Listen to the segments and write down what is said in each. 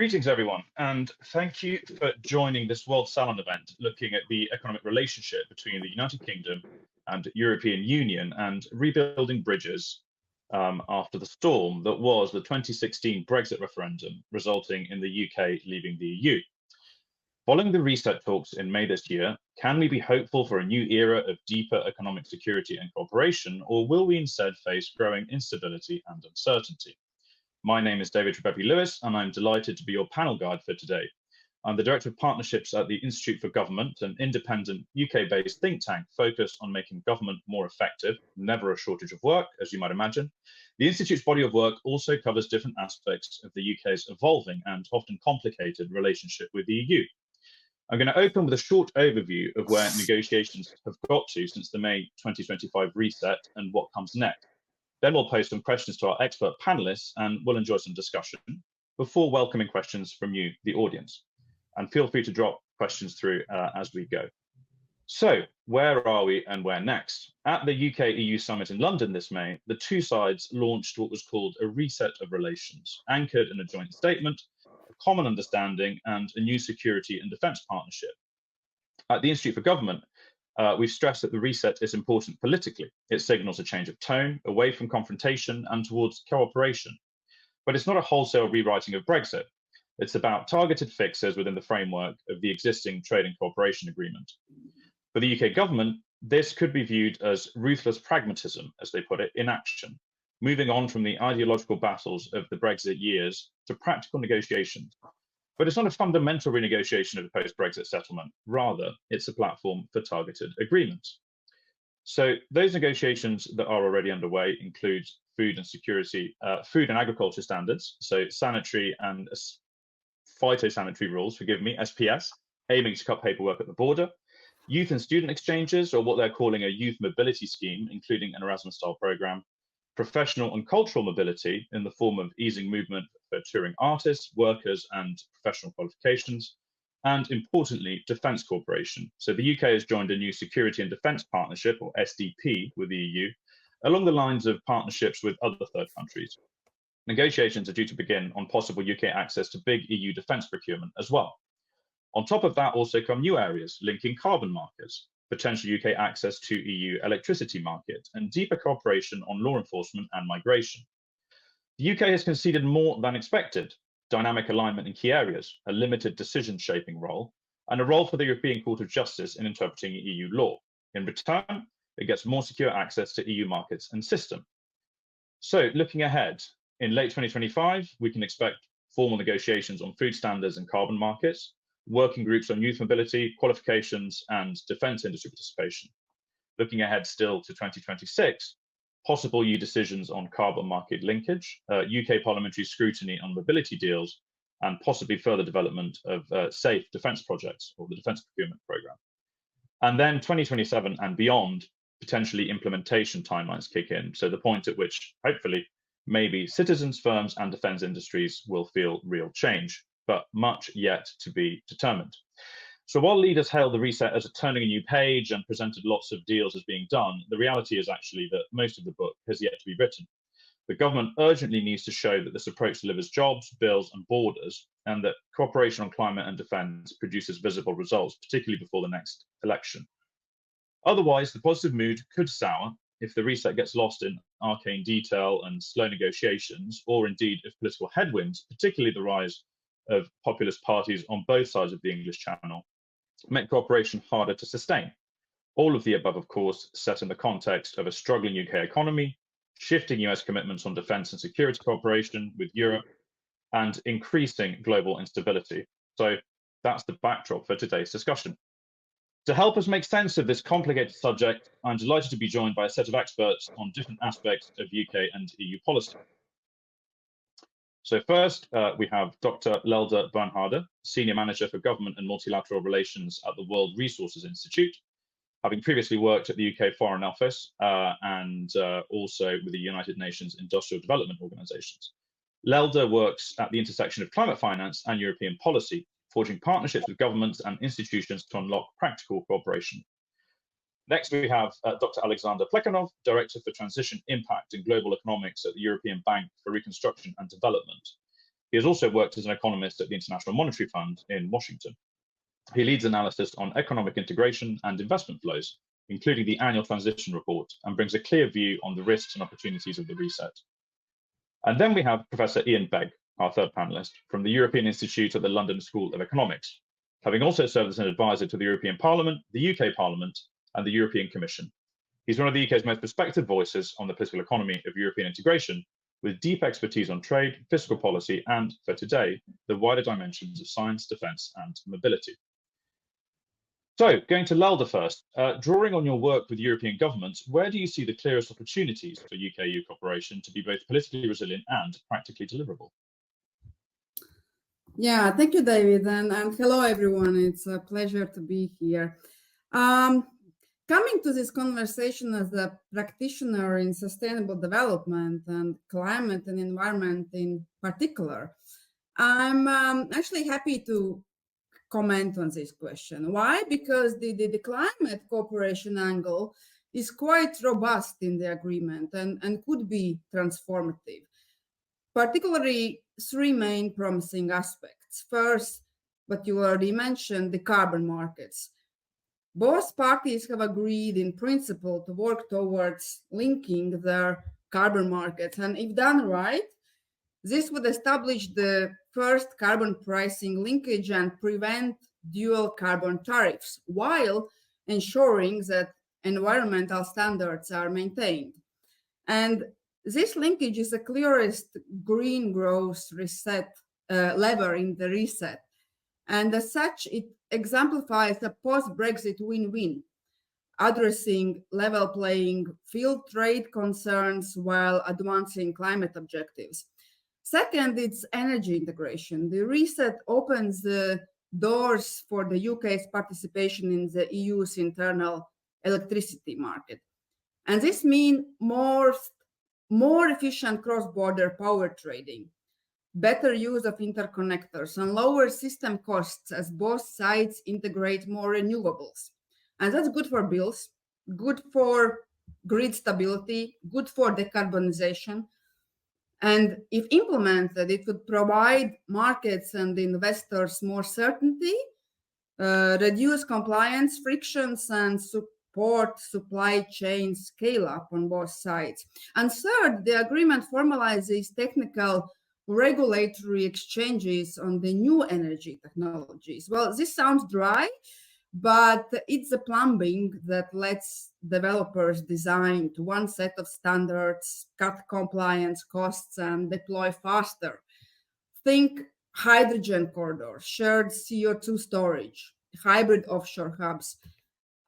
Greetings, everyone, and thank you for joining this World Salon event looking at the economic relationship between the United Kingdom and European Union and rebuilding bridges after the storm that was the 2016 Brexit referendum, resulting in the UK leaving the EU. Following the reset talks in May this year, can we be hopeful for a new era of deeper economic security and cooperation, or will we instead face growing instability and uncertainty? My name is David Trebepi-Lewis, and I'm delighted to be your panel guide for today. I'm the Director of Partnerships at the Institute for Government, an independent UK-based think tank focused on making government more effective, never a shortage of work, as you might imagine. The Institute's body of work also covers different aspects of the UK's evolving and often complicated relationship with the EU. I'm going to open with a short overview of where negotiations have got to since the May 2025 reset and what comes next. Then we'll pose some questions to our expert panelists and we'll enjoy some discussion before welcoming questions from you, the audience. And feel free to drop questions through as we go. So where are we and where next? At the UK-EU summit in London this May, the two sides launched what was called a reset of relations, anchored in a joint statement, a common understanding and a new security and defence partnership. At the Institute for Government, we've stressed that the reset is important politically. It signals a change of tone, away from confrontation and towards cooperation. But it's not a wholesale rewriting of Brexit. It's about targeted fixes within the framework of the existing trade and cooperation agreement. For the UK government, this could be viewed as ruthless pragmatism, as they put it, in action, moving on from the ideological battles of the Brexit years to practical negotiations. But it's not a fundamental renegotiation of the post-Brexit settlement. Rather, it's a platform for targeted agreements. So those negotiations that are already underway include food and agriculture standards, so sanitary and phytosanitary rules, forgive me, SPS, aiming to cut paperwork at the border, youth and student exchanges, or what they're calling a youth mobility scheme, including an Erasmus-style program, professional and cultural mobility in the form of easing movement for touring artists, workers, and professional qualifications, and importantly, defence cooperation. So the UK has joined a new security and defence partnership, or SDP, with the EU, along the lines of partnerships with other third countries. Negotiations are due to begin on possible UK access to big EU defence procurement as well. On top of that also come new areas linking carbon markets, potential UK access to EU electricity market, and deeper cooperation on law enforcement and migration. The UK has conceded more than expected: dynamic alignment in key areas, a limited decision-shaping role, and a role for the European Court of Justice in interpreting EU law. In return, it gets more secure access to EU markets and system. So looking ahead, in late 2025, we can expect formal negotiations on food standards and carbon markets, working groups on youth mobility, qualifications, and defence industry participation. Looking ahead still to 2026, possible EU decisions on carbon market linkage, UK parliamentary scrutiny on mobility deals, and possibly further development of safe defence projects, or the Defence Procurement Programme. And then 2027 and beyond, potentially implementation timelines kick in, so the point at which, hopefully, maybe citizens, firms, and defence industries will feel real change, but much yet to be determined. So while leaders hailed the reset as a turning a new page and presented lots of deals as being done, the reality is actually that most of the book has yet to be written. The government urgently needs to show that this approach delivers jobs, bills, and borders, and that cooperation on climate and defence produces visible results, particularly before the next election. Otherwise, the positive mood could sour if the reset gets lost in arcane detail and slow negotiations, or indeed if political headwinds, particularly the rise of populist parties on both sides of the English Channel, make cooperation harder to sustain. All of the above, of course, set in the context of a struggling UK economy, shifting US commitments on defence and security cooperation with Europe, and increasing global instability. So that's the backdrop for today's discussion. To help us make sense of this complicated subject, I'm delighted to be joined by a set of experts on different aspects of UK and EU policy. So first, we have Dr. Bernharde, Senior Manager for Government and Multilateral Relations at the World Resources Institute, having previously worked at the UK Foreign Office and also with the United Nations Industrial Development Organizations. Lelde works at the intersection of climate finance and European policy, forging partnerships with governments and institutions to unlock practical cooperation. Next, we have Dr. Alexander Plekhanov, Director for Transition Impact and Global Economics at the European Bank for Reconstruction and Development. He has also worked as an economist at the International Monetary Fund in Washington. He leads analysis on economic integration and investment flows, including the annual transition report, and brings a clear view on the risks and opportunities of the reset. And then we have Professor Ian Begg, our third panelist, from the European Institute at the London School of Economics, having also served as an advisor to the European Parliament, the UK Parliament, and the European Commission. He's one of the UK's most respected voices on the political economy of European integration, with deep expertise on trade, fiscal policy, and, for today, the wider dimensions of science, defence, and mobility. So, going to Lelda first, drawing on your work with European governments, where do you see the clearest opportunities for UK-EU cooperation to be both politically resilient and practically deliverable? Yeah, thank you, David, and hello, everyone. It's a pleasure to be here. Coming to this conversation as a practitioner in sustainable development and climate and environment in particular, I'm actually happy to comment on this question. Why? Because the climate cooperation angle is quite robust in the agreement and could be transformative. Particularly three main promising aspects. First, what you already mentioned, the carbon markets. Both parties have agreed in principle to work towards linking their carbon markets. And if done right, this would establish the first carbon pricing linkage and prevent dual carbon tariffs while ensuring that environmental standards are maintained. And this linkage is the clearest green growth reset lever in the reset. And as such, it exemplifies a post-Brexit win-win, addressing level playing field trade concerns while advancing climate objectives. Second, it's energy integration. The reset opens the doors for the UK's participation in the EU's internal electricity market. And this means more efficient cross-border power trading, better use of interconnectors, and lower system costs as both sides integrate more renewables. And that's good for bills, good for grid stability, good for decarbonization. And if implemented, it would provide markets and investors more certainty, reduce compliance frictions, and support supply chain scale up on both sides. And third, the agreement formalizes technical regulatory exchanges on the new energy technologies. Well, this sounds dry, but it's the plumbing that lets developers design to one set of standards, cut compliance costs, and deploy faster. Think hydrogen corridors, shared CO2 storage, hybrid offshore hubs.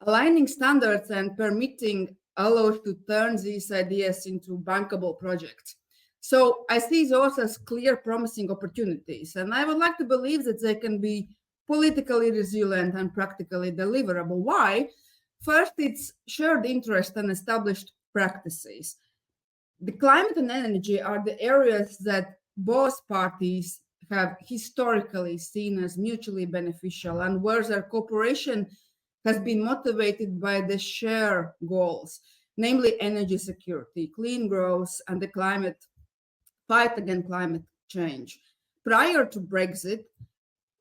Aligning standards and permitting allows to turn these ideas into bankable projects. So I see those as clear, promising opportunities, and I would like to believe that they can be politically resilient and practically deliverable. Why? First, it's shared interest and established practices. The climate and energy are the areas that both parties have historically seen as mutually beneficial and where their cooperation has been motivated by the shared goals, namely energy security, clean growth, and the fight against climate change. Prior to Brexit,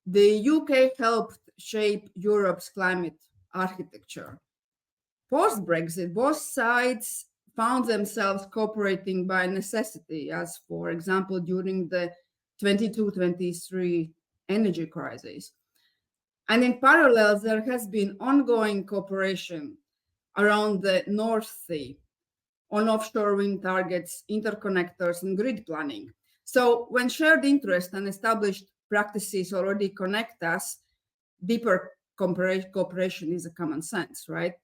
the UK helped shape Europe's climate architecture. Post-Brexit, both sides found themselves cooperating by necessity, as, for example, during the 22-23 energy crisis. And in parallel, there has been ongoing cooperation around the North Sea on offshore wind targets, interconnectors, and grid planning. So when shared interest and established practices already connect us, deeper cooperation is a common sense, right?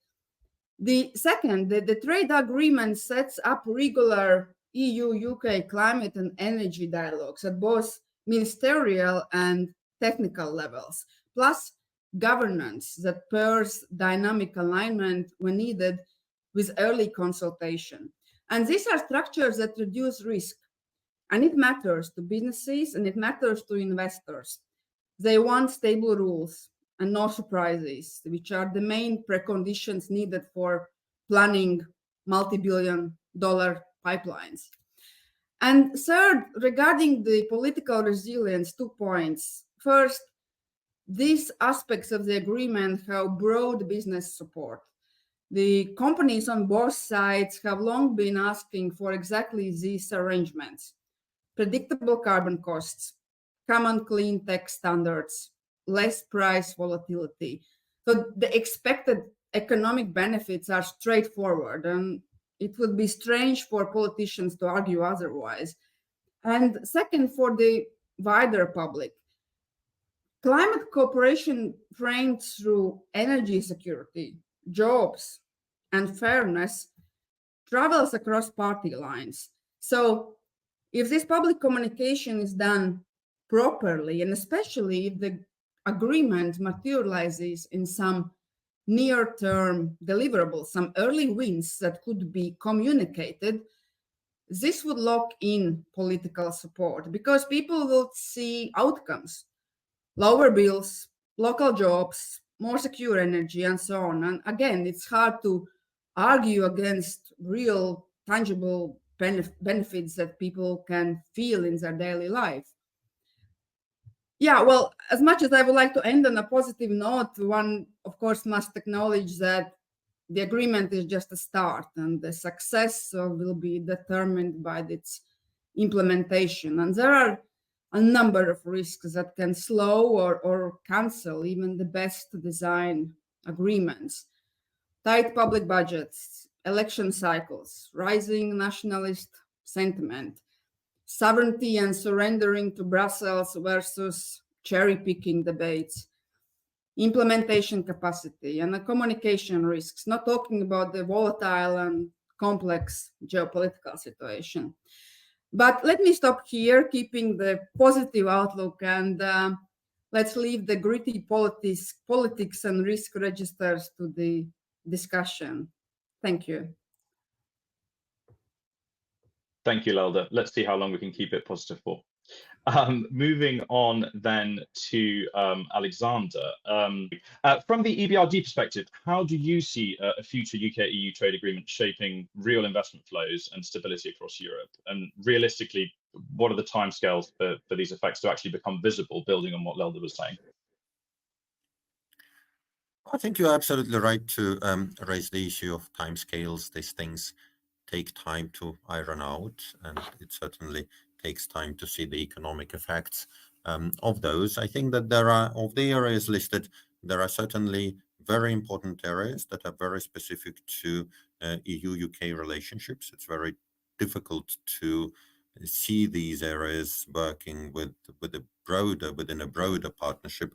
The second, the trade agreement sets up regular EU-UK climate and energy dialogues at both ministerial and technical levels, plus governance that pairs dynamic alignment when needed with early consultation. And these are structures that reduce risk. And it matters to businesses and it matters to investors. They want stable rules and no surprises, which are the main preconditions needed for planning multi-billion-dollar pipelines. And third, regarding the political resilience, 2 points. First, these aspects of the agreement have broad business support. The companies on both sides have long been asking for exactly these arrangements: predictable carbon costs, common clean tech standards, less price volatility. So the expected economic benefits are straightforward, and it would be strange for politicians to argue otherwise. And second, for the wider public, climate cooperation framed through energy security, jobs, and fairness travels across party lines. So if this public communication is done properly, and especially if the agreement materializes in some near-term deliverables, some early wins that could be communicated, this would lock in political support because people will see outcomes: lower bills, local jobs, more secure energy, and so on. And again, it's hard to argue against real, tangible benefits that people can feel in their daily life. Yeah, well, as much as I would like to end on a positive note, one, of course, must acknowledge that the agreement is just a start, and the success will be determined by its implementation. And there are a number of risks that can slow or cancel even the best design agreements: tight public budgets, election cycles, rising nationalist sentiment, sovereignty and surrendering to Brussels versus cherry-picking debates, implementation capacity, and the communication risks, not talking about the volatile and complex geopolitical situation. But let me stop here, keeping the positive outlook, and let's leave the gritty politics and risk registers to the discussion. Thank you. Thank you, Lelda. Let's see how long we can keep it positive for. Moving on then to Alexander. From the EBRD perspective, how do you see a future UK-EU trade agreement shaping real investment flows and stability across Europe? And realistically, what are the timescales for these effects to actually become visible, building on what Lelda was saying? I think you're absolutely right to raise the issue of timescales. These things take time to iron out, and it certainly takes time to see the economic effects of those. I think that there are, of the areas listed, there are certainly very important areas that are very specific to EU-UK relationships. It's very difficult to see these areas working within a broader partnership.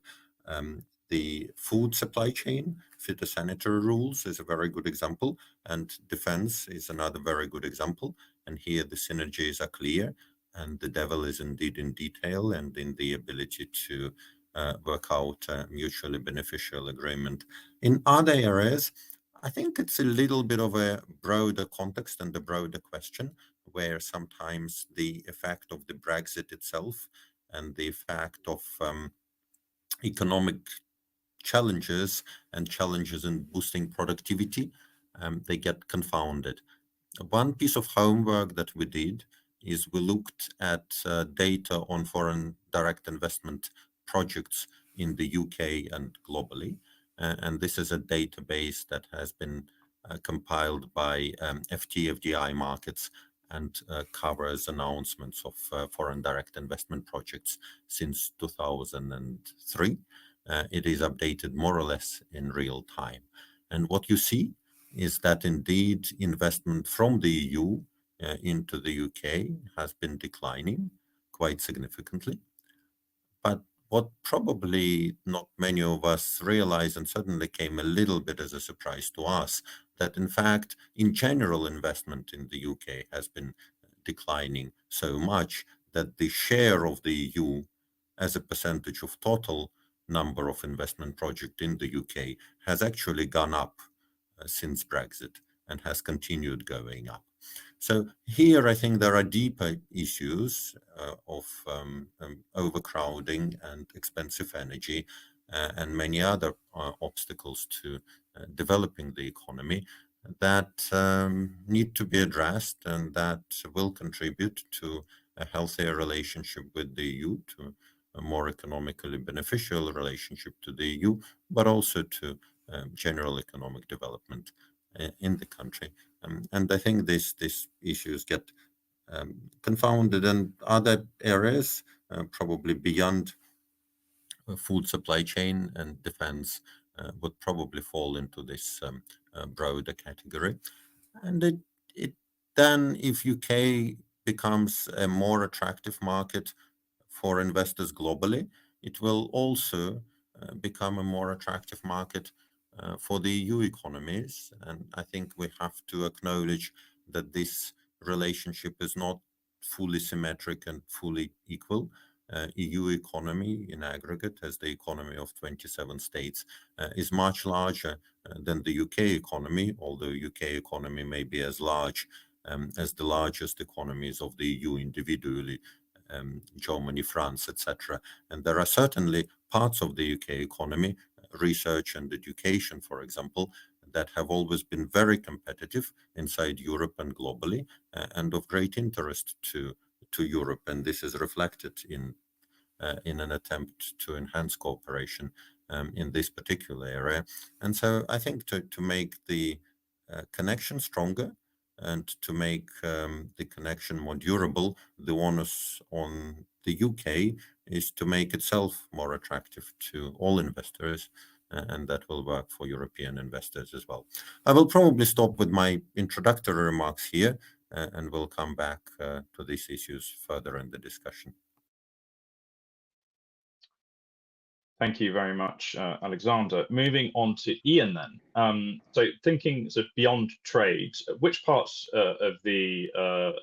The food supply chain, phytosanitary rules is a very good example, and defense is another very good example. And here the synergies are clear, and the devil is indeed in detail and in the ability to work out a mutually beneficial agreement. In other areas, I think it's a little bit of a broader context and a broader question, where sometimes the effect of the Brexit itself and the effect of economic challenges and challenges in boosting productivity, they get confounded. One piece of homework that we did is we looked at data on foreign direct investment projects in the UK and globally. And this is a database that has been compiled by FDI markets and covers announcements of foreign direct investment projects since 2003. It is updated more or less in real time. And what you see is that indeed investment from the EU into the UK has been declining quite significantly. But what probably not many of us realize, and suddenly came a little bit as a surprise to us, that in fact, in general, investment in the UK has been declining so much that the share of the EU as a percentage of total number of investment projects in the UK has actually gone up since Brexit and has continued going up. So here I think there are deeper issues of overcrowding and expensive energy and many other obstacles to developing the economy that need to be addressed and that will contribute to a healthier relationship with the EU, to a more economically beneficial relationship to the EU, but also to general economic development in the country. And I think these issues get confounded, and other areas, probably beyond food supply chain and defense, would probably fall into this broader category. And it then, if UK becomes a more attractive market for investors globally, it will also become a more attractive market for the EU economies. And I think we have to acknowledge that this relationship is not fully symmetric and fully equal. EU economy in aggregate, as the economy of 27 states, is much larger than the UK economy, although UK economy may be as large as the largest economies of the EU individually, Germany, France, etc. And there are certainly parts of the UK economy, research and education, for example, that have always been very competitive inside Europe and globally, and of great interest to Europe. And this is reflected in an attempt to enhance cooperation in this particular area. And so I think to make the connection stronger and to make the connection more durable, the onus on the UK is to make itself more attractive to all investors, and that will work for European investors as well. I will probably stop with my introductory remarks here, and we'll come back to these issues further in the discussion. Thank you very much, Alexander. Moving on to Ian then. So thinking sort of beyond trade, which parts of the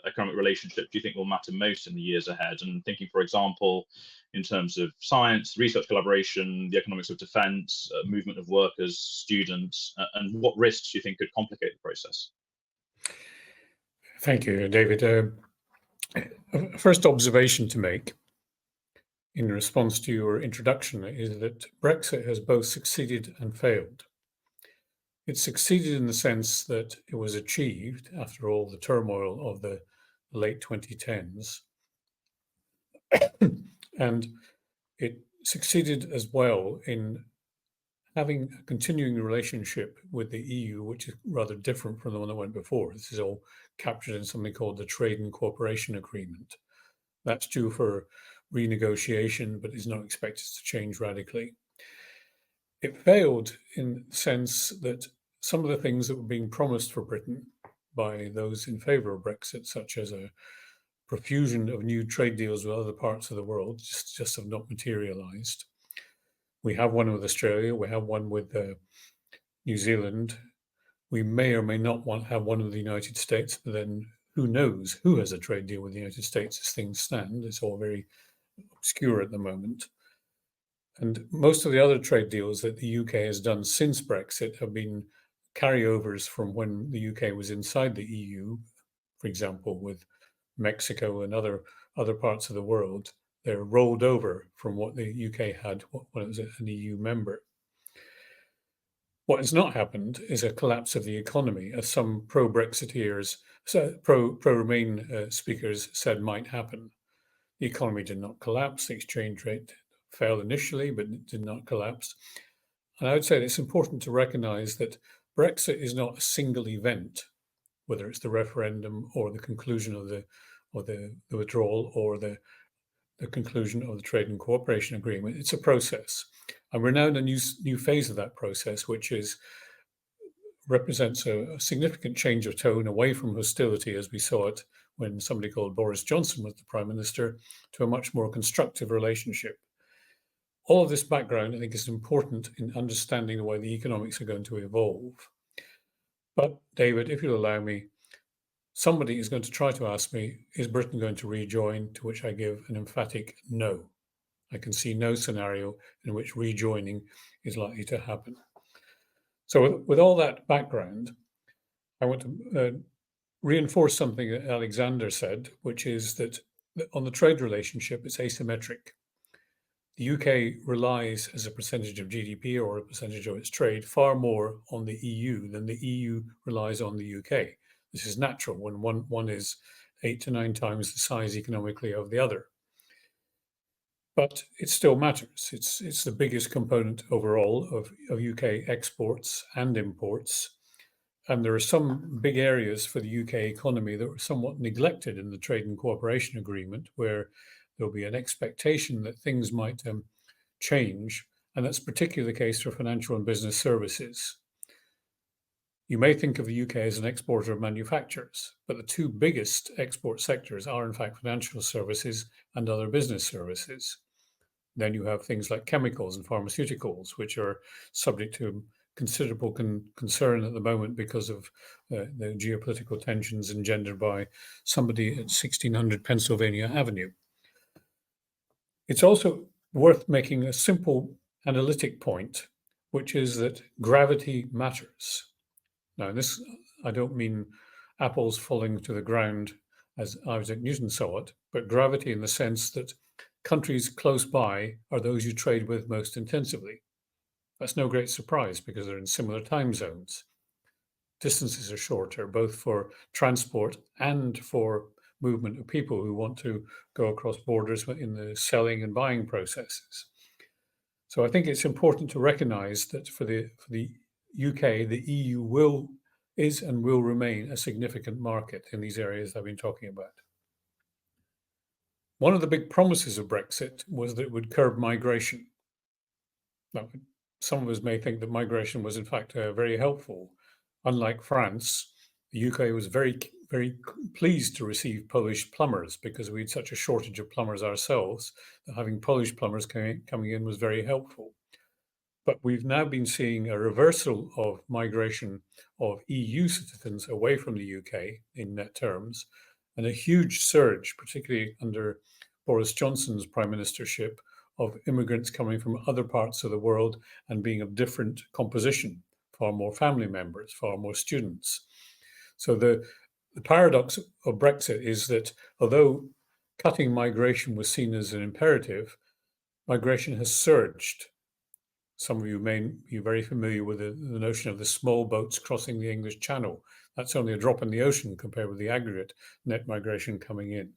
economic relationship do you think will matter most in the years ahead? And thinking, for example, in terms of science, research collaboration, the economics of defense, movement of workers, students, and what risks do you think could complicate the process? Thank you, David. First observation to make in response to your introduction is that Brexit has both succeeded and failed. It succeeded in the sense that it was achieved after all the turmoil of the late 2010s. And it succeeded as well in having a continuing relationship with the EU, which is rather different from the one that went before. This is all captured in something called the Trade and Cooperation Agreement. That's due for renegotiation, but is not expected to change radically. It failed in the sense that some of the things that were being promised for Britain by those in favour of Brexit, such as a profusion of new trade deals with other parts of the world, just have not materialised. We have one with Australia, we have one with New Zealand. We may or may not have one with the United States, but then who knows who has a trade deal with the United States as things stand. It's all very obscure at the moment. And most of the other trade deals that the UK has done since Brexit have been carryovers from when the UK was inside the EU, for example, with Mexico and other parts of the world. They're rolled over from what the UK had when it was an EU member. What has not happened is a collapse of the economy, as some pro-Brexiteers, pro-Remain speakers said might happen. The economy did not collapse. The exchange rate fell initially, but it did not collapse. And I would say it's important to recognise that Brexit is not a single event, whether it's the referendum or the conclusion of the withdrawal or the conclusion of the Trade and Cooperation Agreement. It's a process. And we're now in a new phase of that process, which represents a significant change of tone away from hostility, as we saw it when somebody called Boris Johnson was the Prime Minister, to a much more constructive relationship. All of this background, I think, is important in understanding the way the economics are going to evolve. But, David, if you'll allow me, somebody is going to try to ask me, is Britain going to rejoin? To which I give an emphatic no. I can see no scenario in which rejoining is likely to happen. So with all that background, I want to reinforce something that Alexander said, which is that on the trade relationship, it's asymmetric. the UK relies as a percentage of GDP or a percentage of its trade far more on the EU than the EU relies on the UK. This is natural when one is 8 to 9 times the size economically of the other. But it still matters. It's the biggest component overall of UK exports and imports. And there are some big areas for the UK economy that were somewhat neglected in the Trade and Cooperation Agreement, where there'll be an expectation that things might change, and that's particularly the case for financial and business services. You may think of the UK as an exporter of manufacturers, but the two biggest export sectors are in fact financial services and other business services. Then you have things like chemicals and pharmaceuticals, which are subject to considerable concern at the moment because of the geopolitical tensions engendered by somebody at 1600 Pennsylvania Avenue. It's also worth making a simple analytic point, which is that gravity matters. Now, this, I don't mean apples falling to the ground as Isaac Newton saw it, but gravity in the sense that countries close by are those you trade with most intensively. That's no great surprise because they're in similar time zones. Distances are shorter, both for transport and for movement of people who want to go across borders in the selling and buying processes. So I think it's important to recognize that for the UK, the EU is and will remain a significant market in these areas I've been talking about. One of the big promises of Brexit was that it would curb migration. Now, some of us may think that migration was in fact very helpful. Unlike France, the UK was very, very pleased to receive Polish plumbers because we had such a shortage of plumbers ourselves that having Polish plumbers coming in was very helpful. But we've now been seeing a reversal of migration of EU citizens away from the UK in net terms, and a huge surge, particularly under Boris Johnson's prime ministership, of immigrants coming from other parts of the world and being of different composition, far more family members, far more students. So the paradox of Brexit is that although cutting migration was seen as an imperative, migration has surged. Some of you may be very familiar with the notion of the small boats crossing the English Channel. That's only a drop in the ocean compared with the aggregate net migration coming in.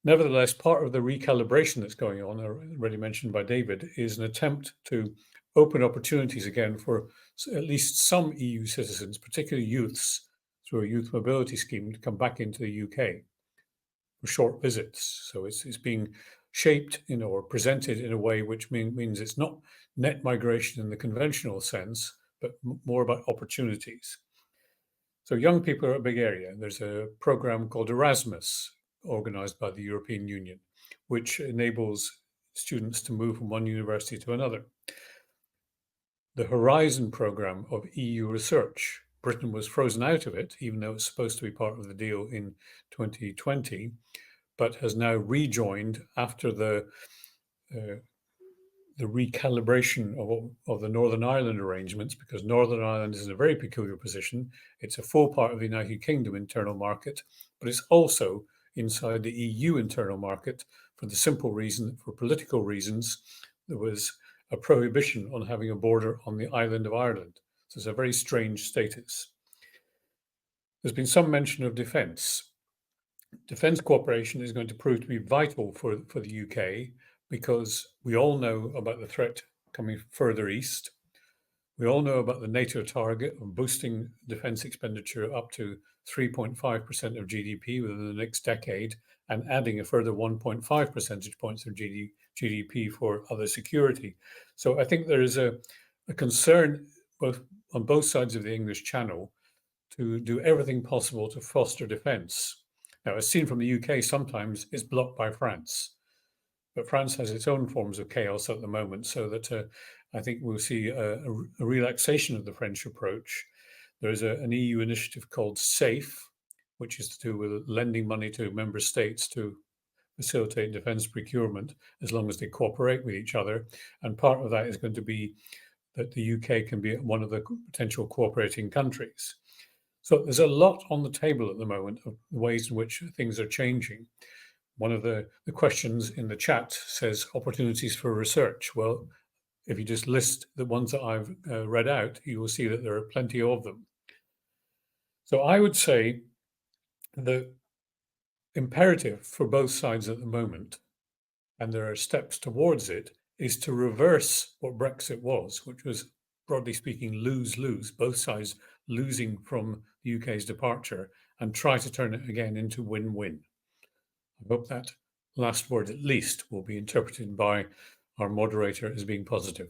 Nevertheless, part of the recalibration that's going on, already mentioned by David, is an attempt to open opportunities again for at least some EU citizens, particularly youths, through a youth mobility scheme to come back into the UK for short visits. So it's being shaped or presented in a way which means it's not net migration in the conventional sense, but more about opportunities. So young people are a big area. There's a program called Erasmus, organized by the European Union, which enables students to move from one university to another. The Horizon program of EU research, Britain was frozen out of it, even though it's supposed to be part of the deal in 2020, but has now rejoined after the recalibration of the Northern Ireland arrangements, because Northern Ireland is in a very peculiar position. It's a full part of the United Kingdom internal market, but it's also inside the EU internal market for the simple reason that for political reasons, there was a prohibition on having a border on the island of Ireland. So it's a very strange status. There's been some mention of defence. Defence cooperation is going to prove to be vital for the UK because we all know about the threat coming further east. We all know about the NATO target of boosting defence expenditure up to 3.5% of GDP within the next decade and adding a further 1.5 percentage points of GDP for other security. So I think there is a concern on both sides of the English Channel to do everything possible to foster defence. Now, as seen from the UK, sometimes it's blocked by France. But France has its own forms of chaos at the moment, so that I think we'll see a relaxation of the French approach. There's an EU initiative called SAFE, which is to do with lending money to member states to facilitate defence procurement as long as they cooperate with each other. And part of that is going to be that the UK can be one of the potential cooperating countries. So there's a lot on the table at the moment of the ways in which things are changing. One of the questions in the chat says opportunities for research. Well, if you just list the ones that I've read out, you will see that there are plenty of them. So I would say the imperative for both sides at the moment, and there are steps towards it, is to reverse what Brexit was, which was, broadly speaking, lose-lose, both sides losing from the UK's departure, and try to turn it again into win-win. I hope that last word, at least, will be interpreted by our moderator as being positive.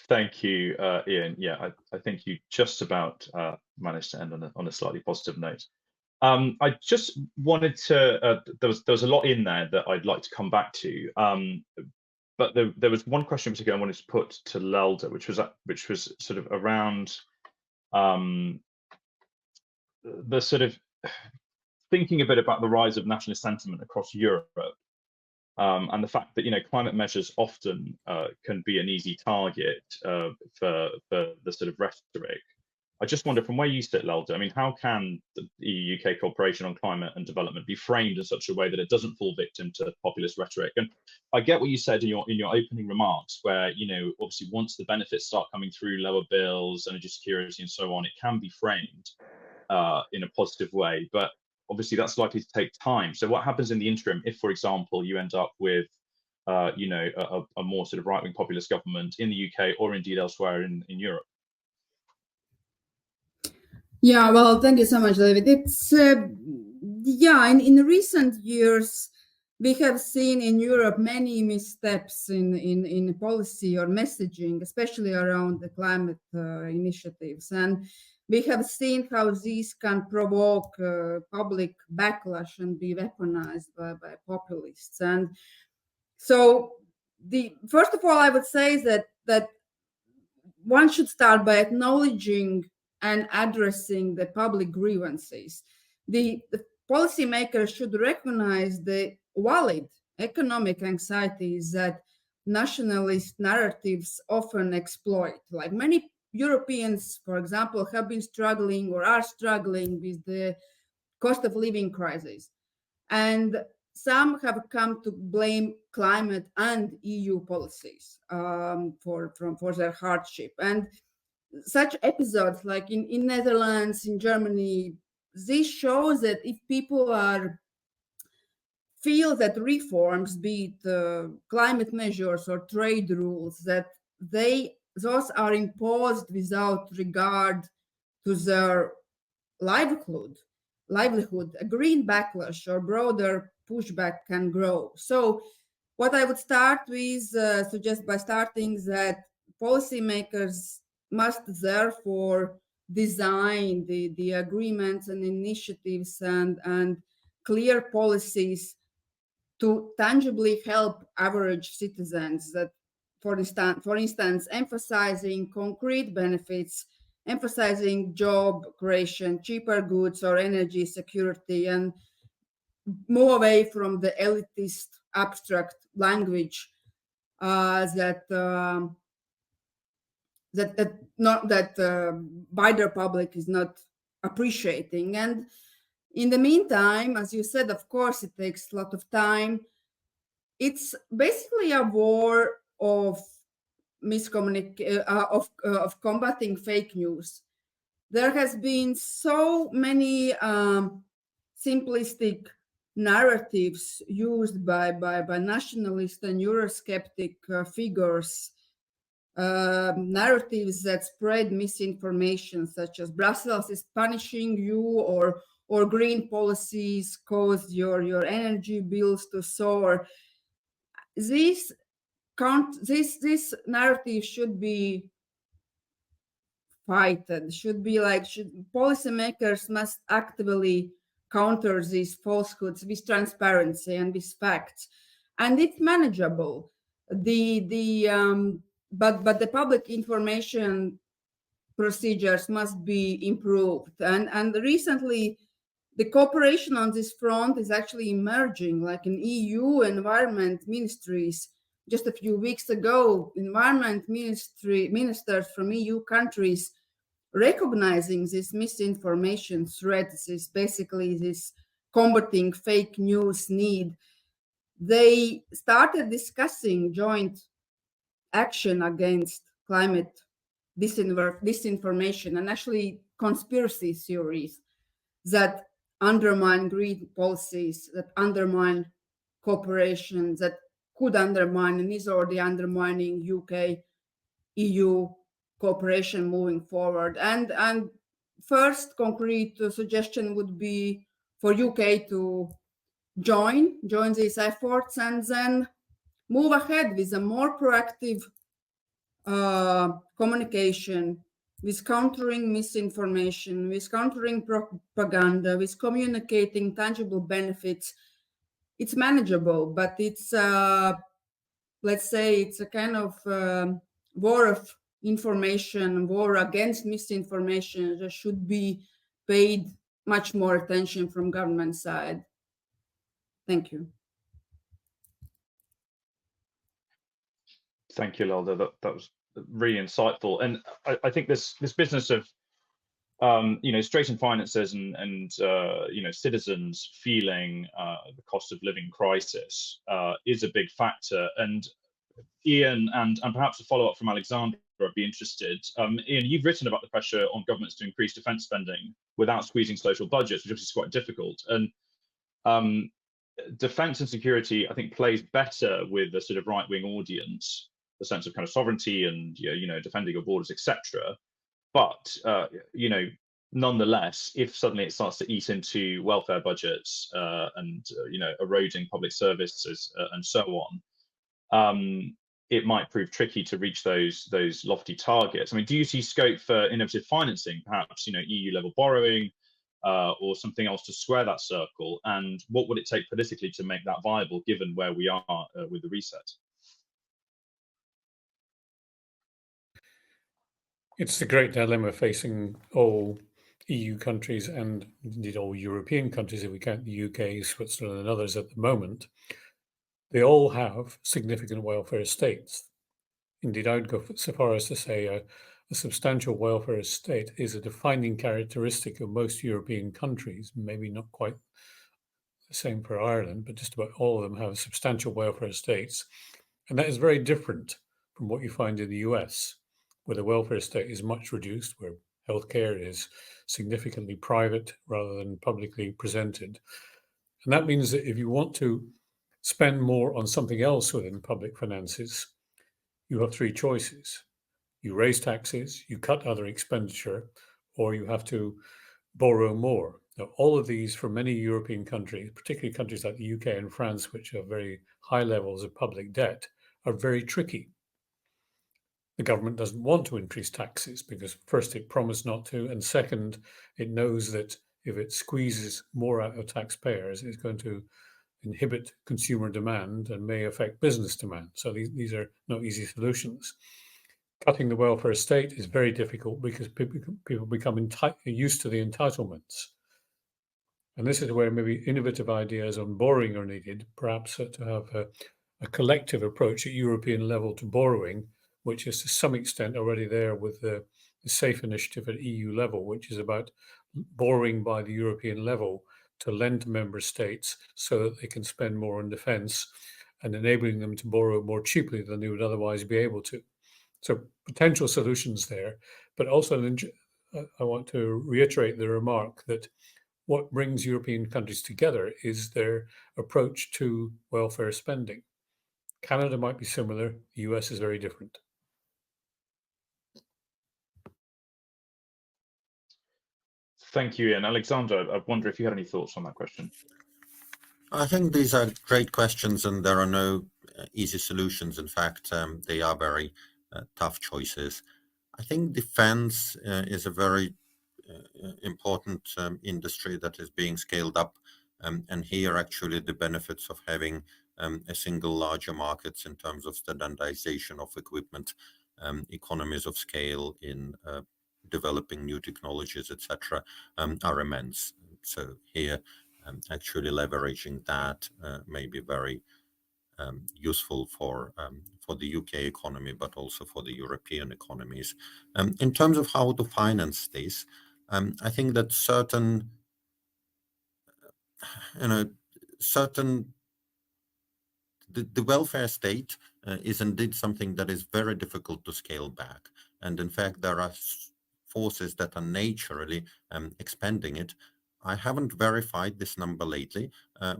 Thank you, Ian. Yeah, I think you just about managed to end on a slightly positive note. I just wanted to, there was a lot in there that I'd like to come back to, but there was one question in particular I wanted to put to Lelda, which was sort of around the sort of thinking a bit about the rise of nationalist sentiment across Europe. And the fact that climate measures often can be an easy target for the sort of rhetoric. I just wonder, from where you sit, Lelda, I mean, how can the EU-UK cooperation on climate and development be framed in such a way that it doesn't fall victim to populist rhetoric? And I get what you said in your opening remarks, where obviously once the benefits start coming through, lower bills, energy security, and so on, it can be framed in a positive way. But obviously that's likely to take time. So what happens in the interim if, for example, you end up with a more sort of right-wing populist government in the UK or indeed elsewhere in Europe? Yeah, well, thank you so much, David. It's in recent years we have seen in Europe many missteps in policy or messaging, especially around the climate initiatives, and we have seen how these can provoke public backlash and be weaponized by populists. And so, first of all, I would say that one should start by acknowledging and addressing the public grievances. The policymakers should recognize the valid economic anxieties that nationalist narratives often exploit. Like many Europeans, for example, have been struggling or are struggling with the cost of living crisis. And some have come to blame climate and EU policies for their hardship. And such episodes, like in Netherlands, in Germany, this shows that if people feel that reforms, be it climate measures or trade rules, that those are imposed without regard to their livelihood, a green backlash or broader pushback can grow. So what I would start with, suggest by starting that policymakers must therefore design the agreements and initiatives and clear policies to tangibly help average citizens, that for instance emphasizing concrete benefits, emphasizing job creation, cheaper goods or energy security, and move away from the elitist abstract language that wider public is not appreciating. And in the meantime, as you said, of course, it takes a lot of time. It's basically a war of of combating fake news. There has been so many simplistic narratives used by nationalist and Eurosceptic figures, narratives that spread misinformation, such as Brussels is punishing you, or green policies cause your energy bills to soar. This narrative should be fighted. Policymakers must actively counter these falsehoods with transparency and with facts, and it's manageable. But the public information procedures must be improved, and recently the cooperation on this front is actually emerging, like in EU environment ministries. Just a few weeks ago, environment ministers from EU countries recognizing this misinformation threats, is basically this combating fake news need, they started discussing joint action against climate disinformation and actually conspiracy theories that undermine green policies, that undermine cooperation, that could undermine and is already undermining UK, EU cooperation moving forward. And first concrete suggestion would be for UK to join these efforts and then move ahead with a more proactive communication, with countering misinformation, with countering propaganda, with communicating tangible benefits. It's manageable, but it's, let's say, it's a kind of war of information, war against misinformation that should be paid much more attention from government side. Thank you. Thank you, Lalda. That was really insightful. And I think this business of straitened finances and citizens feeling the cost of living crisis is a big factor. And Ian, and perhaps a follow up from Alexandra, I'd be interested. Ian, you've written about the pressure on governments to increase defence spending without squeezing social budgets, which is quite difficult. And defence and security, I think, plays better with the sort of right-wing audience, the sense of kind of sovereignty and defending your borders, etc. But nonetheless, if suddenly it starts to eat into welfare budgets and eroding public services and so on, it might prove tricky to reach those lofty targets. I mean, do you see scope for innovative financing, perhaps EU level borrowing or something else to square that circle? And what would it take politically to make that viable, given where we are with the reset? It's the great dilemma facing all EU countries and indeed all European countries, if we count the UK, Switzerland and others at the moment. They all have significant welfare states. Indeed, I would go so far as to say a substantial welfare state is a defining characteristic of most European countries, maybe not quite the same for Ireland, but just about all of them have substantial welfare states. And that is very different from what you find in the US, where the welfare state is much reduced, where healthcare is significantly private rather than publicly presented. And that means that if you want to spend more on something else within public finances, you have three choices. You raise taxes, you cut other expenditure, or you have to borrow more. Now, all of these for many European countries, particularly countries like the UK and France, which have very high levels of public debt, are very tricky. The government doesn't want to increase taxes because first it promised not to, and second, it knows that if it squeezes more out of taxpayers, it's going to inhibit consumer demand and may affect business demand. So these are not easy solutions. Cutting the welfare state is very difficult because people become used to the entitlements. And this is where maybe innovative ideas on borrowing are needed, perhaps to have a collective approach at European level to borrowing, which is to some extent already there with the SAFE initiative at EU level, which is about borrowing by the European level to lend to member states so that they can spend more on defence and enabling them to borrow more cheaply than they would otherwise be able to. So potential solutions there, but also I want to reiterate the remark that what brings European countries together is their approach to welfare spending. Canada might be similar, the US is very different. Thank you, Ian. Alexandra, I wonder if you had any thoughts on that question. I think these are great questions, and there are no easy solutions. In fact, they are very tough choices. I think defense is a very important industry that is being scaled up, and here actually the benefits of having a single larger markets in terms of standardization of equipment, economies of scale in developing new technologies, etc., are immense. So here, actually leveraging that may be very useful for the UK economy, but also for the European economies. In terms of how to finance this, I think that certain the welfare state is indeed something that is very difficult to scale back. And in fact, there are forces that are naturally expanding it. I haven't verified this number lately,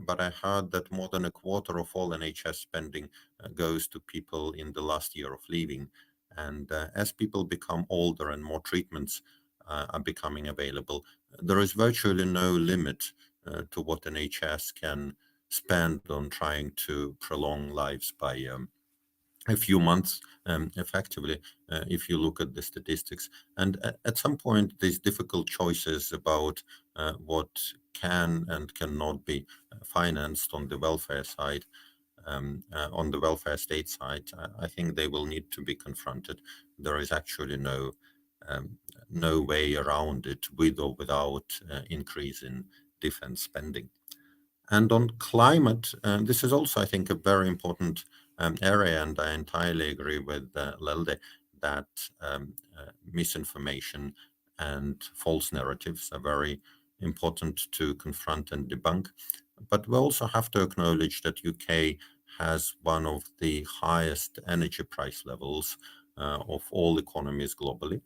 but I heard that more than a quarter of all NHS spending goes to people in the last year of leaving. And as people become older and more treatments are becoming available, there is virtually no limit to what NHS can spend on trying to prolong lives by a few months, effectively, if you look at the statistics. And at some point, these difficult choices about what can and cannot be financed on the welfare side, on the welfare state side, I think they will need to be confronted. There is actually no way around it, with or without increase in defense spending. And on climate, this is also, I think, a very important area, and I entirely agree with Lelde that misinformation and false narratives are very important to confront and debunk. But we also have to acknowledge that UK has one of the highest energy price levels of all economies globally,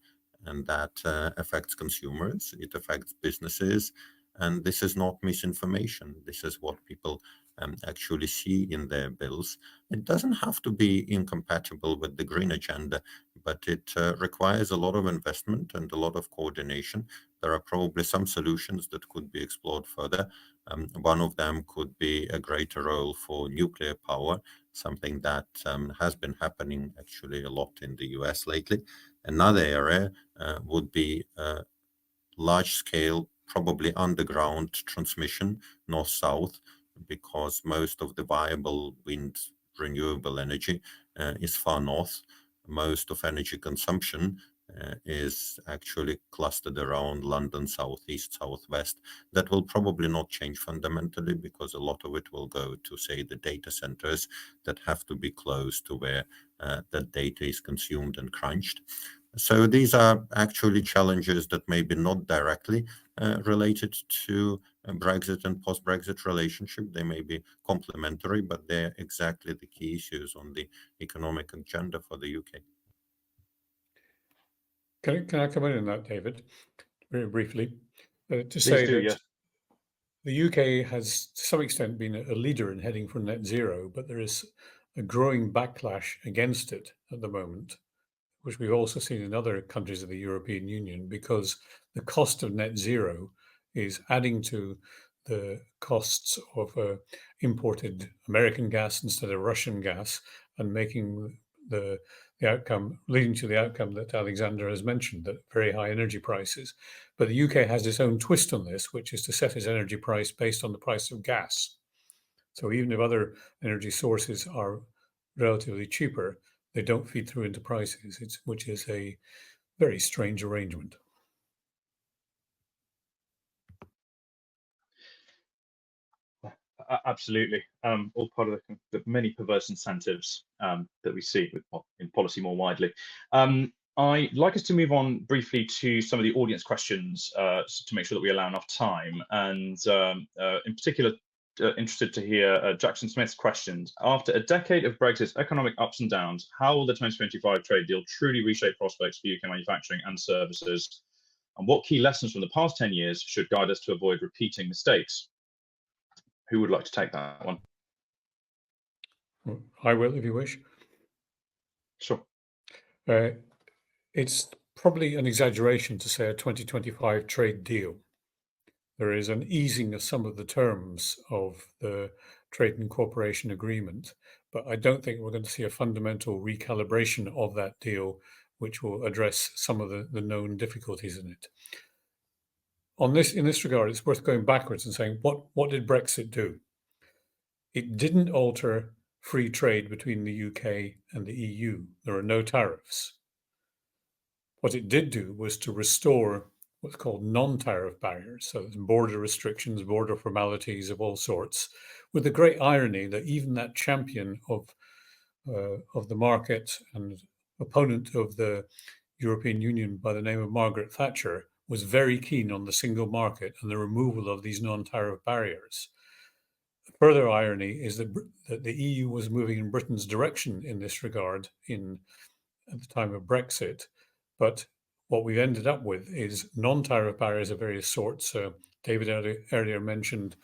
and that affects consumers, it affects businesses. And this is not misinformation. This is what people actually see in their bills. It doesn't have to be incompatible with the green agenda, but it requires a lot of investment and a lot of coordination. There are probably some solutions that could be explored further. One of them could be a greater role for nuclear power, something that has been happening actually a lot in the US lately. Another area would be large-scale, probably underground transmission, north-south, because most of the viable wind renewable energy is far north. Most of energy consumption is actually clustered around London, southeast, southwest. That will probably not change fundamentally, because a lot of it will go to, say, the data centers that have to be close to where that data is consumed and crunched. So these are actually challenges that may be not directly related to Brexit and post-Brexit relationship. They may be complementary, but they're exactly the key issues on the economic agenda for the UK. Can I come in on that, David, very briefly? To Please say do, that yes. the UK has, to some extent, been a leader in heading for net zero, but there is a growing backlash against it at the moment, which we've also seen in other countries of the European Union, because the cost of net zero is adding to the costs of imported American gas instead of Russian gas, and making the outcome, leading to the outcome that Alexander has mentioned, that very high energy prices. But the UK has its own twist on this, which is to set its energy price based on the price of gas. So even if other energy sources are relatively cheaper, they don't feed through into prices, which is a very strange arrangement. Absolutely. All part of the many perverse incentives that we see in policy more widely. I'd like us to move on briefly to some of the audience questions to make sure that we allow enough time. And in particular, interested to hear Jackson Smith's questions. After a decade of Brexit's economic ups and downs, how will the 2025 trade deal truly reshape prospects for UK manufacturing and services? And what key lessons from the past 10 years should guide us to avoid repeating mistakes? Who would like to take that one? I will, if you wish. Sure. It's probably an exaggeration to say a 2025 trade deal. There is an easing of some of the terms of the Trade and Cooperation Agreement, but I don't think we're going to see a fundamental recalibration of that deal, which will address some of the known difficulties in it. In this regard, it's worth going backwards and saying, what did Brexit do? It didn't alter free trade between the UK and the EU. There are no tariffs. What it did do was to restore what's called non-tariff barriers, so border restrictions, border formalities of all sorts, with the great irony that even that champion of the market and opponent of the European Union by the name of Margaret Thatcher was very keen on the single market and the removal of these non-tariff barriers. The further irony is that the EU was moving in Britain's direction in this regard at the time of Brexit, but what we've ended up with is non-tariff barriers of various sorts. David earlier mentioned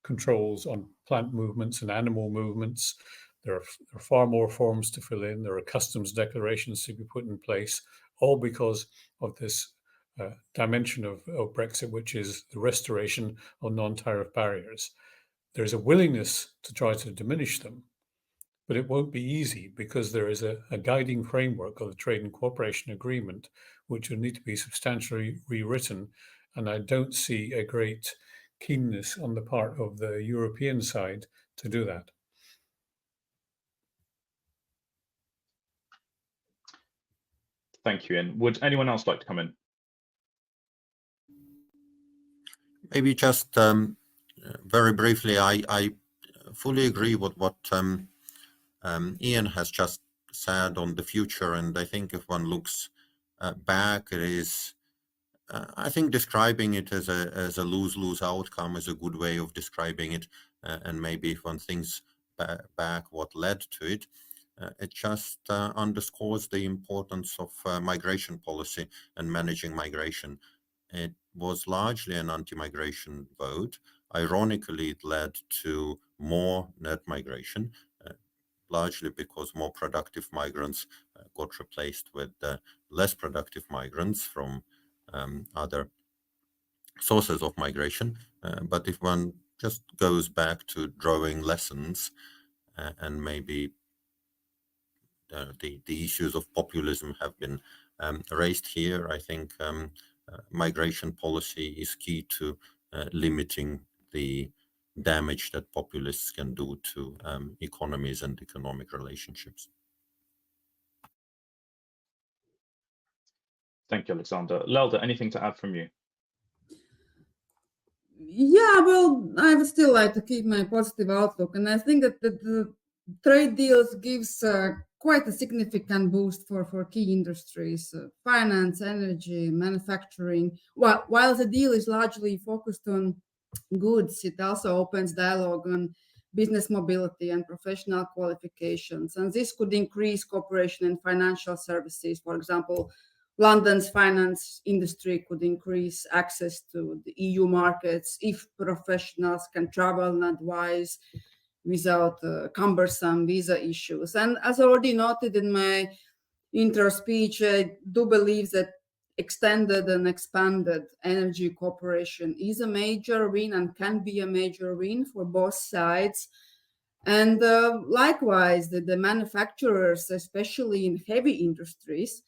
controls on plant movements and animal movements. There are far more forms to fill in. There are customs declarations to be put in place, all because of this dimension of Brexit, which is the restoration of non-tariff barriers. There's a willingness to try to diminish them, but it won't be easy because there is a guiding framework of the Trade and Cooperation Agreement, which will need to be substantially rewritten. And I don't see a great keenness on the part of the European side to do that. Thank you, Ian. Would anyone else like to come in? Maybe just very briefly, I fully agree with what Ian has just said on the future, and I think if one looks back, it is, I think describing it as a lose-lose outcome is a good way of describing it, and maybe if one thinks back what led to it, it just underscores the importance of migration policy and managing migration. It was largely an anti-migration vote. Ironically, it led to more net migration, largely because more productive migrants got replaced with less productive migrants from other sources of migration. But if one just goes back to drawing lessons and maybe the issues of populism have been raised here, I think migration policy is key to limiting the damage that populists can do to economies and economic relationships. Thank you, Alexander. Lelda, anything to add from you? Yeah, well, I would still like to keep my positive outlook, and I think that the trade deals gives quite a significant boost for key industries, finance, energy, manufacturing. While the deal is largely focused on goods, it also opens dialogue on business mobility and professional qualifications, and this could increase cooperation in financial services. For example, London's finance industry could increase access to the EU markets if professionals can travel and advise without cumbersome visa issues. And as already noted in my intro speech, I do believe that extended and expanded energy cooperation is a major win and can be a major win for both sides. And likewise, the manufacturers, especially in heavy industries,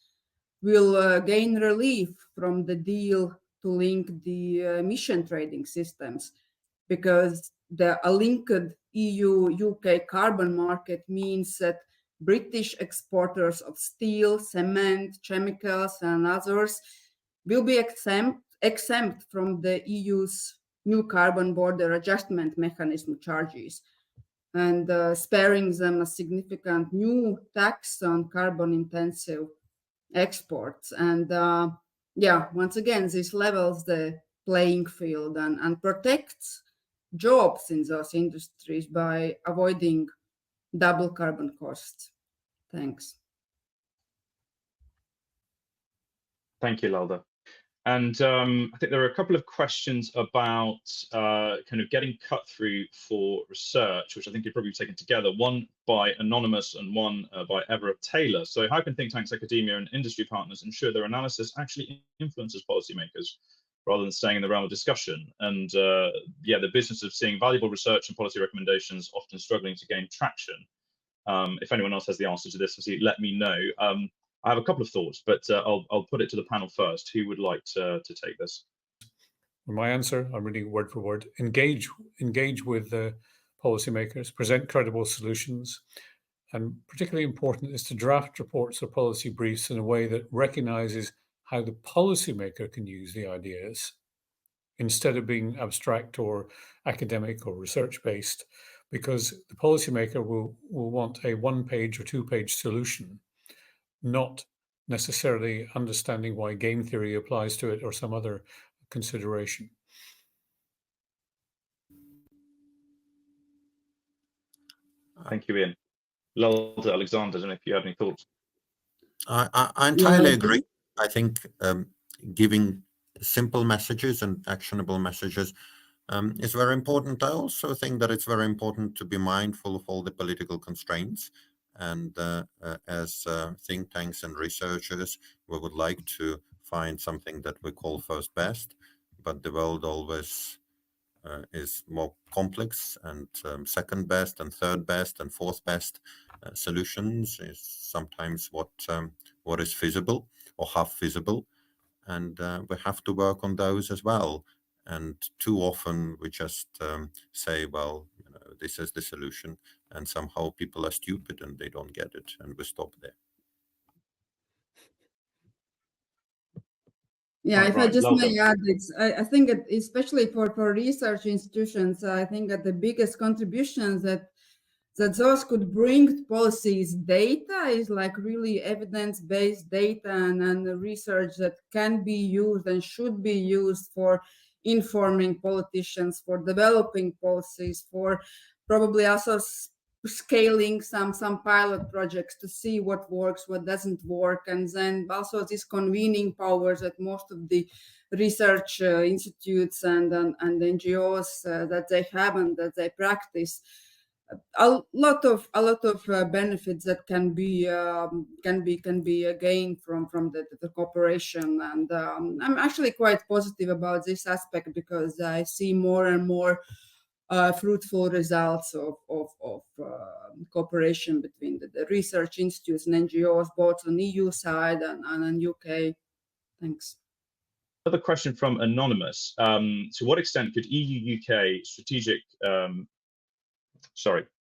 will gain relief from the deal to link the emission trading systems, because a linked EU-UK carbon market means that British exporters of steel, cement, chemicals, and others will be exempt from the EU's new carbon border adjustment mechanism charges, and sparing them a significant new tax on carbon-intensive exports. And once again, this levels the playing field and protects jobs in those industries by avoiding double carbon costs. Thanks. Thank you, Lelda. And I think there are a couple of questions about kind of getting cut through for research, which I think you've probably taken together, one by Anonymous and one by Everett Taylor. So how can think tanks, academia and industry partners ensure their analysis actually influences policymakers rather than staying in the realm of discussion? And the business of seeing valuable research and policy recommendations often struggling to gain traction. If anyone else has the answer to this, let me know. I have a couple of thoughts, but I'll put it to the panel first. Who would like to take this? My answer, I'm reading word for word: engage with the policymakers, present credible solutions, and particularly important is to draft reports or policy briefs in a way that recognizes how the policymaker can use the ideas, instead of being abstract or academic or research-based. because the policymaker will want a one-page or two-page solution, not necessarily understanding why game theory applies to it or some other consideration. Thank you, Ian. Lolda, Alexander, I don't know if you have any thoughts. I entirely agree. I think giving simple messages and actionable messages is very important. I also think that it's very important to be mindful of all the political constraints. And as think tanks and researchers, we would like to find something that we call first best, but the world always is more complex, and second best and third best and fourth best solutions is sometimes what is feasible or half feasible, and we have to work on those as well. And too often we just say, well, this is the solution, and somehow people are stupid and they don't get it, and we stop there. Yeah, if I just may add, I think that especially for research institutions, I think that the biggest contributions that those could bring to policies data is like really evidence-based data and research that can be used and should be used for informing politicians, for developing policies, for probably also scaling some pilot projects to see what works, what doesn't work, and then also these convening powers that most of the research institutes and NGOs that they have and that they practice. A lot of benefits that can be gained from the cooperation, and I'm actually quite positive about this aspect because I see more and more fruitful results of cooperation between the research institutes and NGOs, both on EU side and on UK. Thanks. Another question from Anonymous. To what extent could EU-UK strategic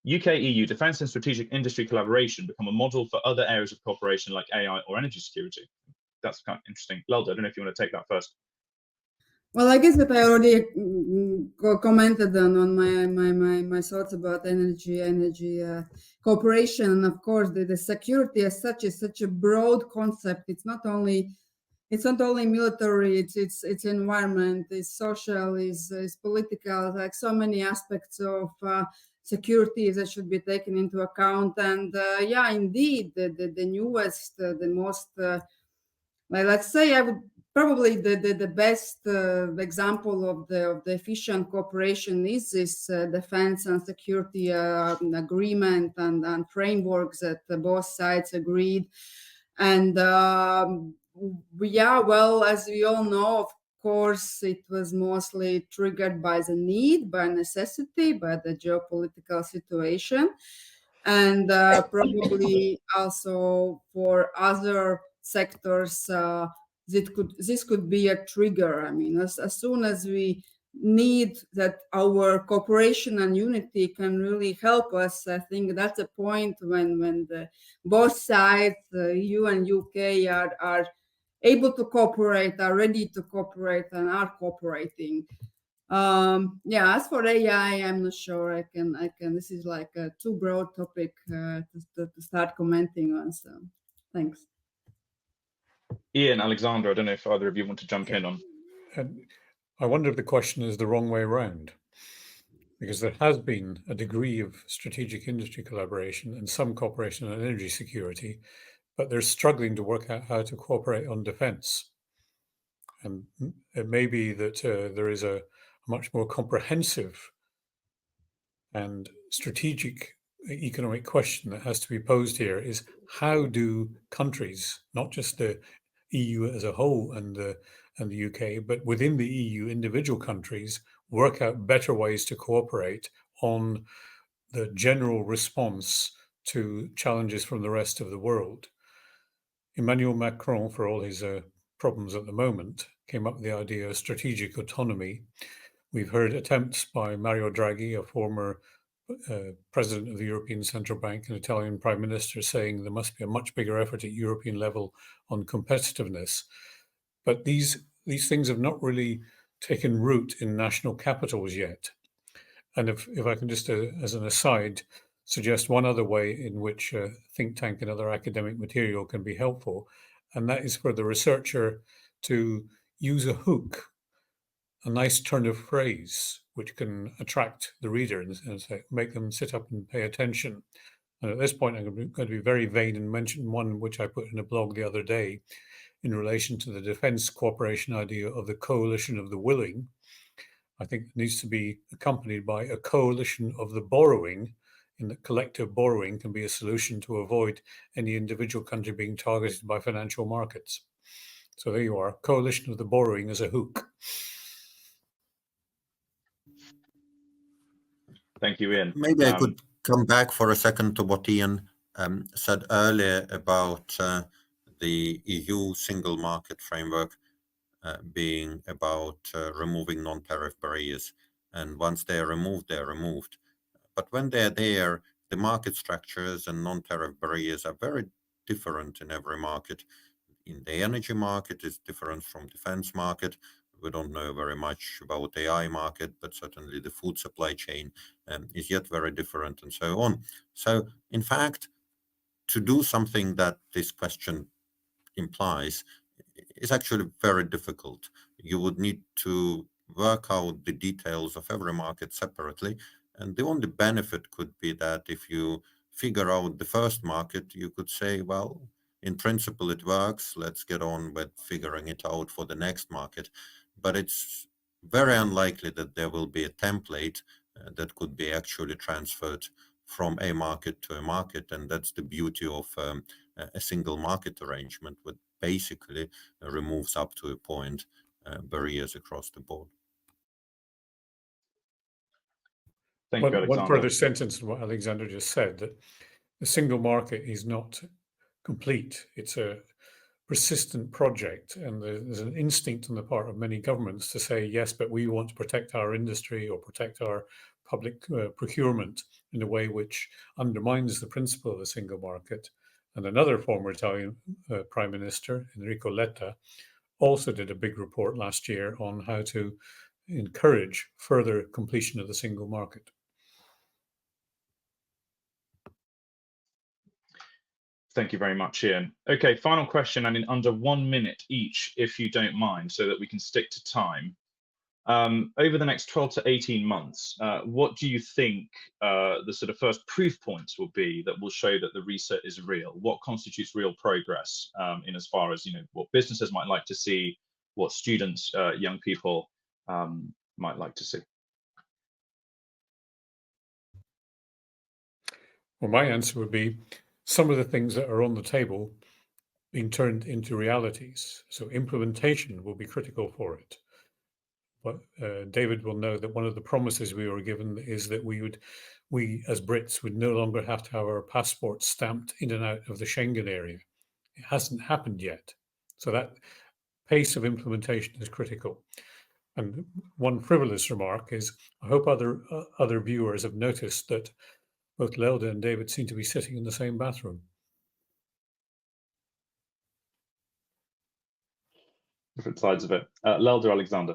UK-EU defence and strategic industry collaboration become a model for other areas of cooperation like AI or energy security? That's kind of interesting. Lolda, I don't know if you want to take that first. Well, I guess that I already commented on my thoughts about energy cooperation. And of course, the security as such is such a broad concept. It's not only military. It's environment. It's social. It's political. Like so many aspects of security that should be taken into account. And yeah, indeed, the newest, the most, let's say, I would probably the best example of the efficient cooperation is this defense and security agreement and frameworks that both sides agreed. And yeah, well, as we all know, of course, it was mostly triggered by the need, by necessity, by the geopolitical situation, and probably also for other sectors, this could be a trigger. I mean, as soon as we need that our cooperation and unity can really help us, I think that's a point when both sides, EU and UK, are able to cooperate, are ready to cooperate, and are cooperating. Yeah, as for AI, I'm not sure I can. This is like a too broad topic to start commenting on. So, thanks. Ian, Alexander, I don't know if either of you want to jump in on. I wonder if the question is the wrong way around, because there has been a degree of strategic industry collaboration and some cooperation on energy security, but they're struggling to work out how to cooperate on defense. And it may be that there is a much more comprehensive and strategic economic question that has to be posed here is how do countries, not just the EU as a whole and the UK, but within the EU, individual countries work out better ways to cooperate on the general response to challenges from the rest of the world. Emmanuel Macron, for all his problems at the moment, came up with the idea of strategic autonomy. We've heard attempts by Mario Draghi, a former president of the European Central Bank and Italian Prime Minister, saying there must be a much bigger effort at European level on competitiveness. But these things have not really taken root in national capitals yet. And if I can just, as an aside, suggest one other way in which think tank and other academic material can be helpful, and that is for the researcher to use a hook, a nice turn of phrase, which can attract the reader and say, make them sit up and pay attention. And at this point, I'm going to be very vain and mention one which I put in a blog the other day in relation to the defense cooperation idea of the coalition of the willing. I think it needs to be accompanied by a coalition of the borrowing, in that collective borrowing can be a solution to avoid any individual country being targeted by financial markets. So there you are, coalition of the borrowing as a hook. Thank you, Ian. Maybe I could come back for a second to what Ian said earlier about the EU single market framework being about removing non-tariff barriers. And once they're removed, they're removed. But when they're there, the market structures and non-tariff barriers are very different in every market. In the energy market, it's different from defense market. We don't know very much about AI market, but certainly the food supply chain is yet very different and so on. So in fact, to do something that this question implies is actually very difficult. You would need to work out the details of every market separately. And the only benefit could be that if you figure out the first market, you could say, well, in principle, it works. Let's get on with figuring it out for the next market. But it's very unlikely that there will be a template that could be actually transferred from a market to a market. And that's the beauty of a single market arrangement, which basically removes up to a point barriers across the board. Thank you, Alexander. One further sentence in what Alexander just said, that the single market is not complete. It's a persistent project, and there's an instinct on the part of many governments to say, yes, but we want to protect our industry or protect our public procurement in a way which undermines the principle of the single market. And another former Italian Prime Minister, Enrico Letta, also did a big report last year on how to encourage further completion of the single market. Thank you very much, Ian. Okay, final question, and in under 1 minute each, if you don't mind, so that we can stick to time. Over the next 12 to 18 months, what do you think the sort of first proof points will be that will show that the reset is real? What constitutes real progress in as far as, what businesses might like to see, what students, young people might like to see? Well, my answer would be some of the things that are on the table being turned into realities. So implementation will be critical for it. But David will know that one of the promises we were given is that we as Brits would no longer have to have our passports stamped in and out of the Schengen area. It hasn't happened yet. So that pace of implementation is critical. And one frivolous remark is, I hope other viewers have noticed that both Lelde and David seem to be sitting in the same bathroom. Different sides of it. Lelde, Alexander.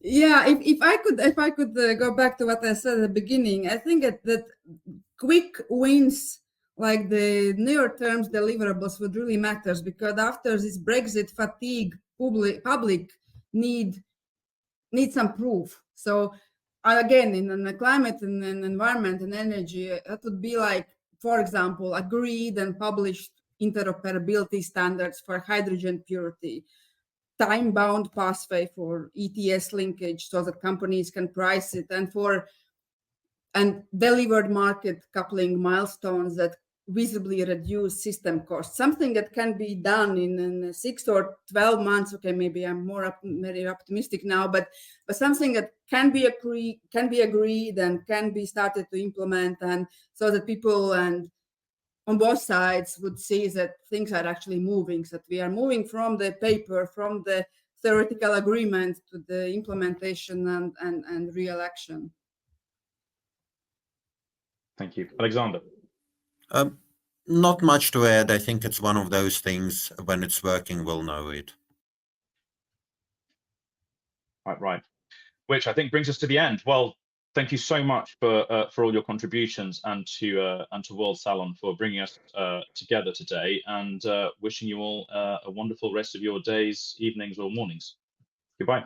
Yeah, if I could go back to what I said at the beginning, I think that quick wins like the near-term deliverables would really matter, because after this Brexit fatigue, public need some proof. So again, in the climate and environment and energy, that would be like, for example, agreed and published interoperability standards for hydrogen purity, time-bound pathway for ETS linkage so that companies can price it, and delivered market coupling milestones that visibly reduce system costs. Something that can be done in 6 or 12 months. Okay, maybe I'm very optimistic now, but something that can be agreed and can be started to implement, and so that people and on both sides would see that things are actually moving, that we are moving from the paper, from the theoretical agreement to the implementation and real action. Thank you. Alexander. Not much to add. I think it's one of those things, when it's working, we'll know it. Right. which I think brings us to the end. Well, thank you so much for all your contributions, and to World Salon for bringing us together today, and wishing you all a wonderful rest of your days, evenings, or mornings. Goodbye.